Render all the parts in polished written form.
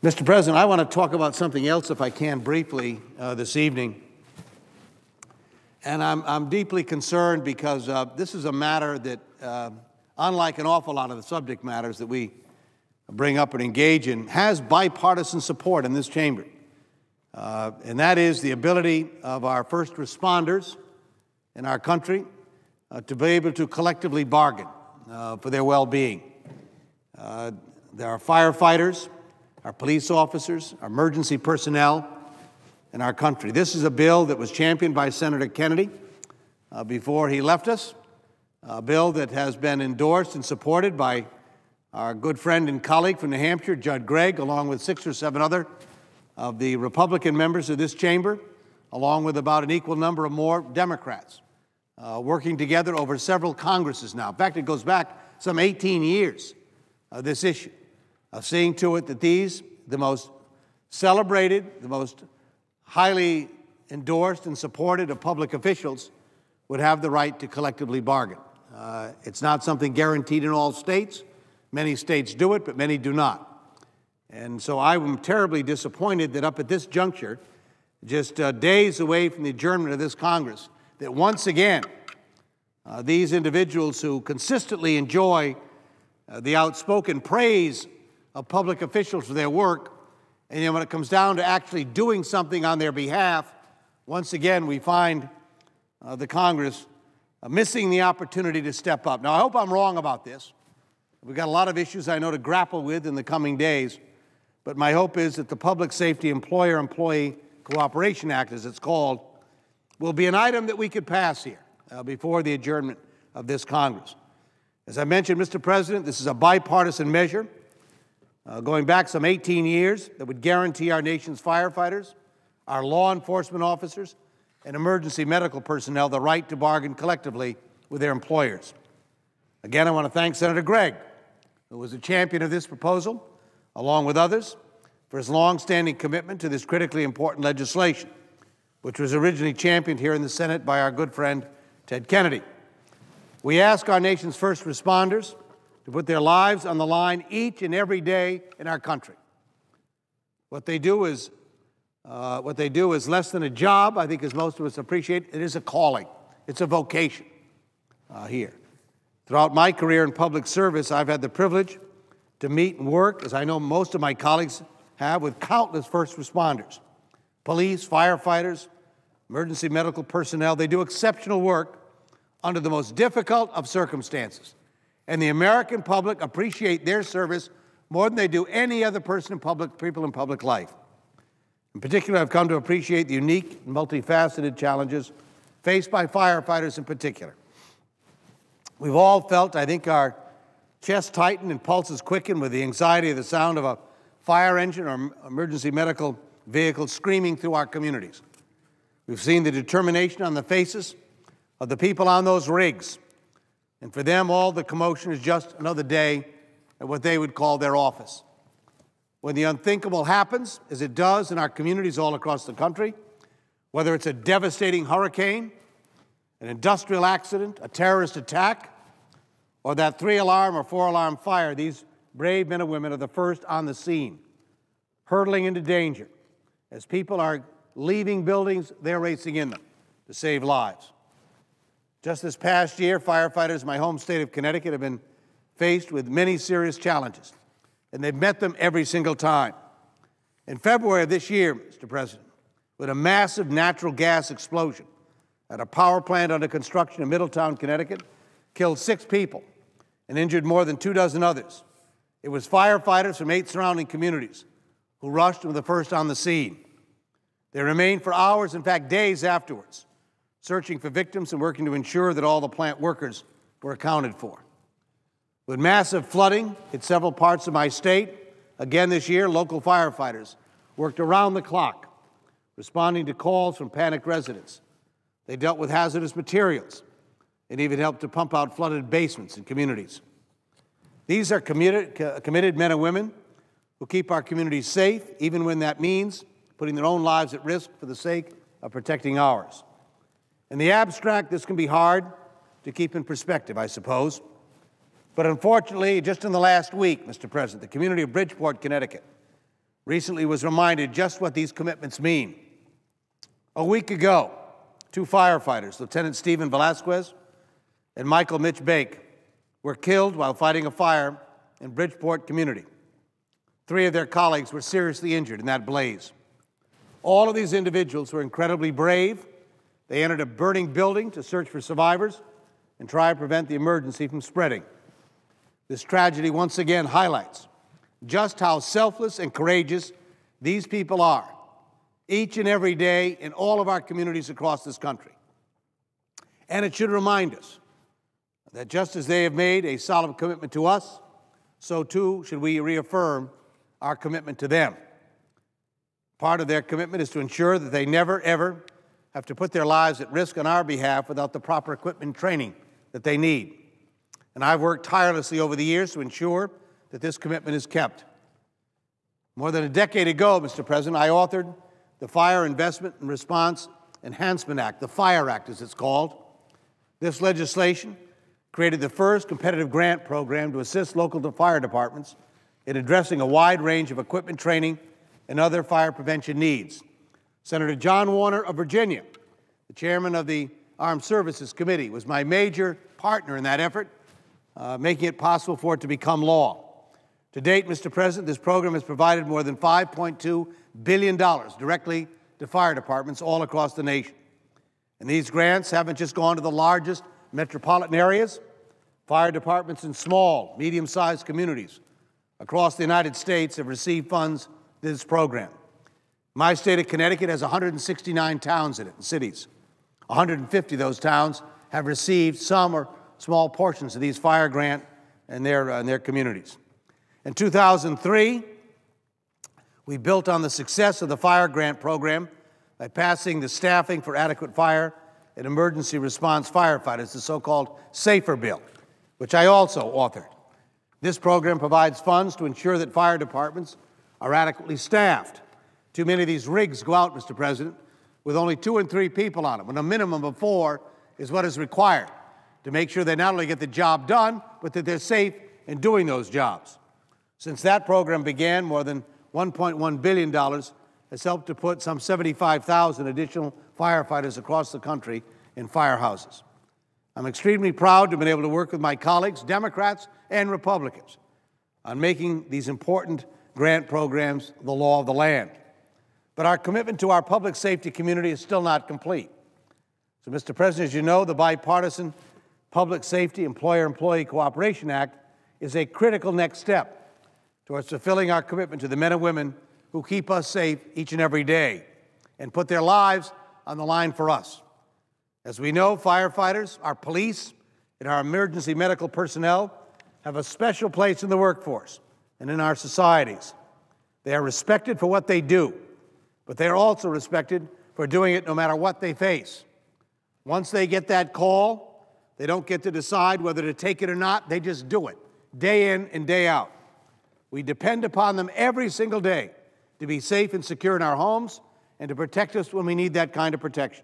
Mr. President, I want to talk about something else, if I can, briefly this evening. And I'm deeply concerned because this is a matter that, unlike an awful lot of the subject matters that we bring up and engage in, has bipartisan support in this chamber. And that is the ability of our first responders in our country to be able to collectively bargain for their well-being. There are firefighters, our police officers, our emergency personnel in our country. This is a bill that was championed by Senator Kennedy before he left us, a bill that has been endorsed and supported by our good friend and colleague from New Hampshire, Judd Gregg, along with 6 or 7 other of the Republican members of this chamber, along with about an equal number of more Democrats, working together over several Congresses now. In fact, it goes back some 18 years, this issue, of seeing to it that these, the most celebrated, the most highly endorsed and supported of public officials, would have the right to collectively bargain. It's not something guaranteed in all states. Many states do it, but many do not. And so I am terribly disappointed that up at this juncture, just days away from the adjournment of this Congress, that once again, these individuals who consistently enjoy the outspoken praise of public officials for their work, and then when it comes down to actually doing something on their behalf, once again we find the Congress missing the opportunity to step up. Now, I hope I'm wrong about this. We've got a lot of issues I know to grapple with in the coming days, but my hope is that the Public Safety Employer-Employee Cooperation Act, as it's called, will be an item that we could pass here before the adjournment of this Congress. As I mentioned, Mr. President, this is a bipartisan measure going back some 18 years that would guarantee our nation's firefighters, our law enforcement officers, and emergency medical personnel the right to bargain collectively with their employers. Again, I want to thank Senator Gregg, who was a champion of this proposal, along with others, for his long-standing commitment to this critically important legislation, which was originally championed here in the Senate by our good friend Ted Kennedy. We ask our nation's first responders to put their lives on the line each and every day in our country. What they do is less than a job, I think, as most of us appreciate. It is a calling. It's a vocation here. Throughout my career in public service, I've had the privilege to meet and work, as I know most of my colleagues have, with countless first responders, police, firefighters, emergency medical personnel. They do exceptional work under the most difficult of circumstances. And the American public appreciate their service more than they do any other people in public life. In particular, I've come to appreciate the unique and multifaceted challenges faced by firefighters in particular. We've all felt, I think, our chests tighten and pulses quicken with the anxiety of the sound of a fire engine or emergency medical vehicle screaming through our communities. We've seen the determination on the faces of the people on those rigs. And for them, all the commotion is just another day at what they would call their office. When the unthinkable happens, as it does in our communities all across the country, whether it's a devastating hurricane, an industrial accident, a terrorist attack, or that 3-alarm or 4-alarm fire, these brave men and women are the first on the scene, hurtling into danger. As people are leaving buildings, they're racing in them to save lives. Just this past year, firefighters in my home state of Connecticut have been faced with many serious challenges, and they've met them every single time. In February of this year, Mr. President, with a massive natural gas explosion at a power plant under construction in Middletown, Connecticut, killed 6 people and injured more than 24 others. It was firefighters from 8 surrounding communities who rushed and were the first on the scene. They remained for hours, in fact days afterwards, searching for victims and working to ensure that all the plant workers were accounted for. With massive flooding in several parts of my state, again this year, local firefighters worked around the clock, responding to calls from panicked residents. They dealt with hazardous materials and even helped to pump out flooded basements in communities. These are committed men and women who keep our communities safe, even when that means putting their own lives at risk for the sake of protecting ours. In the abstract, this can be hard to keep in perspective, I suppose. But unfortunately, just in the last week, Mr. President, the community of Bridgeport, Connecticut, recently was reminded just what these commitments mean. A week ago, 2 firefighters, Lieutenant Stephen Velasquez and Michael Mitch Bake, were killed while fighting a fire in Bridgeport community. 3 of their colleagues were seriously injured in that blaze. All of these individuals were incredibly brave. They entered a burning building to search for survivors and try to prevent the emergency from spreading. This tragedy once again highlights just how selfless and courageous these people are, each and every day in all of our communities across this country. And it should remind us that just as they have made a solemn commitment to us, so too should we reaffirm our commitment to them. Part of their commitment is to ensure that they never, ever have to put their lives at risk on our behalf without the proper equipment and training that they need. And I've worked tirelessly over the years to ensure that this commitment is kept. More than a decade ago, Mr. President, I authored the Fire Investment and Response Enhancement Act, the FIRE Act as it's called. This legislation created the first competitive grant program to assist local fire departments in addressing a wide range of equipment training and other fire prevention needs. Senator John Warner of Virginia, the chairman of the Armed Services Committee, was my major partner in that effort, making it possible for it to become law. To date, Mr. President, this program has provided more than $5.2 billion directly to fire departments all across the nation. And these grants haven't just gone to the largest metropolitan areas. Fire departments in small, medium-sized communities across the United States have received funds to this program. My state of Connecticut has 169 towns in it, and cities. 150 of those towns have received some or small portions of these fire grant in their communities. In 2003, we built on the success of the fire grant program by passing the Staffing for Adequate Fire and Emergency Response Firefighters, the so-called SAFER bill, which I also authored. This program provides funds to ensure that fire departments are adequately staffed. Too many of these rigs go out, Mr. President, with only 2 and 3 people on them, when a minimum of 4 is what is required to make sure they not only get the job done, but that they're safe in doing those jobs. Since that program began, more than $1.1 billion has helped to put some 75,000 additional firefighters across the country in firehouses. I'm extremely proud to have been able to work with my colleagues, Democrats and Republicans, on making these important grant programs the law of the land. But our commitment to our public safety community is still not complete. So, Mr. President, as you know, the bipartisan Public Safety Employer-Employee Cooperation Act is a critical next step towards fulfilling our commitment to the men and women who keep us safe each and every day and put their lives on the line for us. As we know, firefighters, our police, and our emergency medical personnel have a special place in the workforce and in our societies. They are respected for what they do, but they are also respected for doing it no matter what they face. Once they get that call, they don't get to decide whether to take it or not. They just do it, day in and day out. We depend upon them every single day to be safe and secure in our homes and to protect us when we need that kind of protection.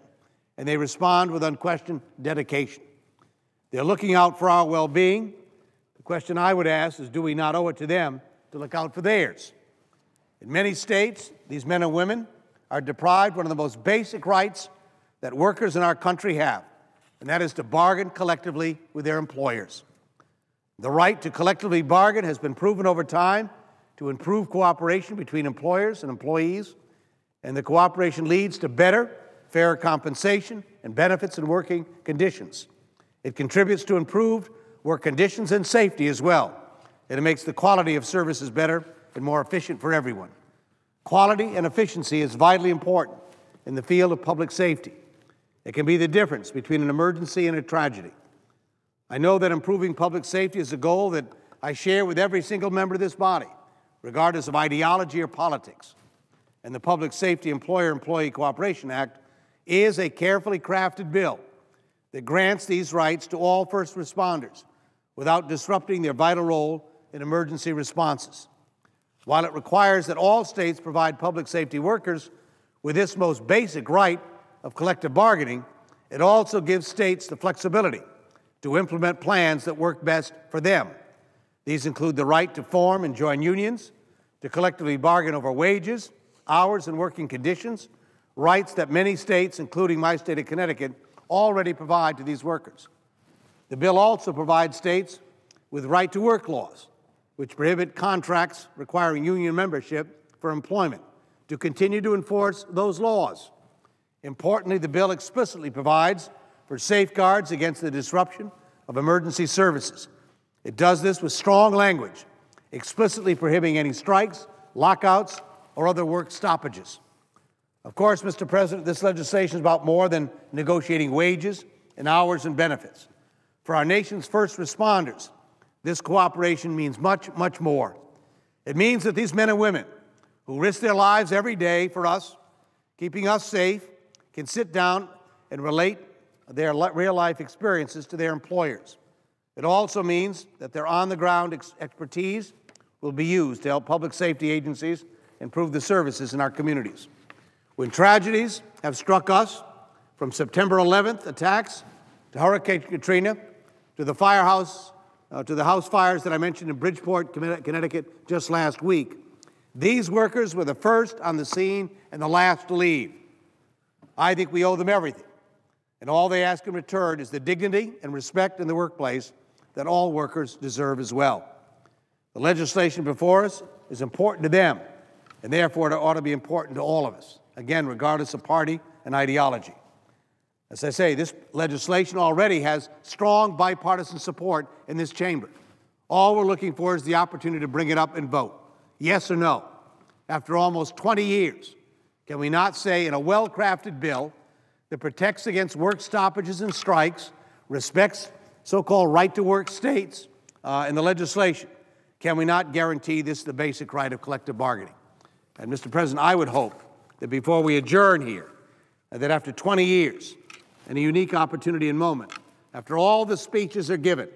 And they respond with unquestioned dedication. They're looking out for our well-being. The question I would ask is, do we not owe it to them to look out for theirs? In many states, these men and women are deprived one of the most basic rights that workers in our country have, and that is to bargain collectively with their employers. The right to collectively bargain has been proven over time to improve cooperation between employers and employees, and the cooperation leads to better, fairer compensation and benefits and working conditions. It contributes to improved work conditions and safety as well, and it makes the quality of services better and more efficient for everyone. Quality and efficiency is vitally important in the field of public safety. It can be the difference between an emergency and a tragedy. I know that improving public safety is a goal that I share with every single member of this body, regardless of ideology or politics. And the Public Safety Employer-Employee Cooperation Act is a carefully crafted bill that grants these rights to all first responders without disrupting their vital role in emergency responses. While it requires that all states provide public safety workers with this most basic right of collective bargaining, it also gives states the flexibility to implement plans that work best for them. These include the right to form and join unions, to collectively bargain over wages, hours, and working conditions, rights that many states, including my state of Connecticut, already provide to these workers. The bill also provides states with right-to-work laws, which prohibit contracts requiring union membership for employment, to continue to enforce those laws. Importantly, the bill explicitly provides for safeguards against the disruption of emergency services. It does this with strong language, explicitly prohibiting any strikes, lockouts, or other work stoppages. Of course, Mr. President, this legislation is about more than negotiating wages and hours and benefits. For our nation's first responders, this cooperation means much, much more. It means that these men and women who risk their lives every day for us, keeping us safe, can sit down and relate their real-life experiences to their employers. It also means that their on-the-ground expertise will be used to help public safety agencies improve the services in our communities. When tragedies have struck us, from September 11th attacks to Hurricane Katrina to the house fires that I mentioned in Bridgeport, Connecticut just last week, these workers were the first on the scene and the last to leave. I think we owe them everything, and all they ask in return is the dignity and respect in the workplace that all workers deserve as well. The legislation before us is important to them, and therefore it ought to be important to all of us, again, regardless of party and ideology. As I say, this legislation already has strong bipartisan support in this chamber. All we're looking for is the opportunity to bring it up and vote, yes or no. After almost 20 years, can we not say in a well-crafted bill that protects against work stoppages and strikes, respects so-called right-to-work states in the legislation, can we not guarantee this the basic right of collective bargaining? And Mr. President, I would hope that before we adjourn here, that after 20 years and a unique opportunity and moment, after all the speeches are given,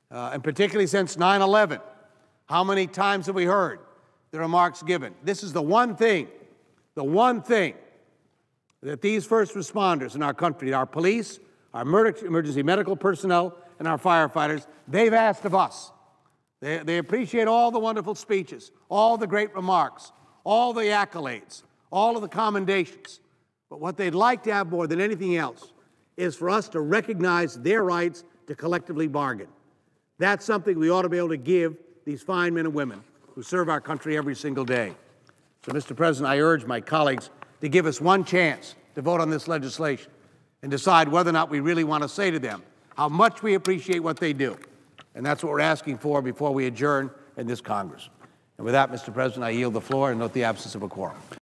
and particularly since 9/11, how many times have we heard the remarks given? This is the one thing that these first responders in our country, our police, our emergency medical personnel, and our firefighters, they've asked of us. They appreciate all the wonderful speeches, all the great remarks, all the accolades, all of the commendations. But what they'd like to have more than anything else is for us to recognize their rights to collectively bargain. That's something we ought to be able to give these fine men and women who serve our country every single day. So, Mr. President, I urge my colleagues to give us one chance to vote on this legislation and decide whether or not we really want to say to them how much we appreciate what they do. And that's what we're asking for before we adjourn in this Congress. And with that, Mr. President, I yield the floor and note the absence of a quorum.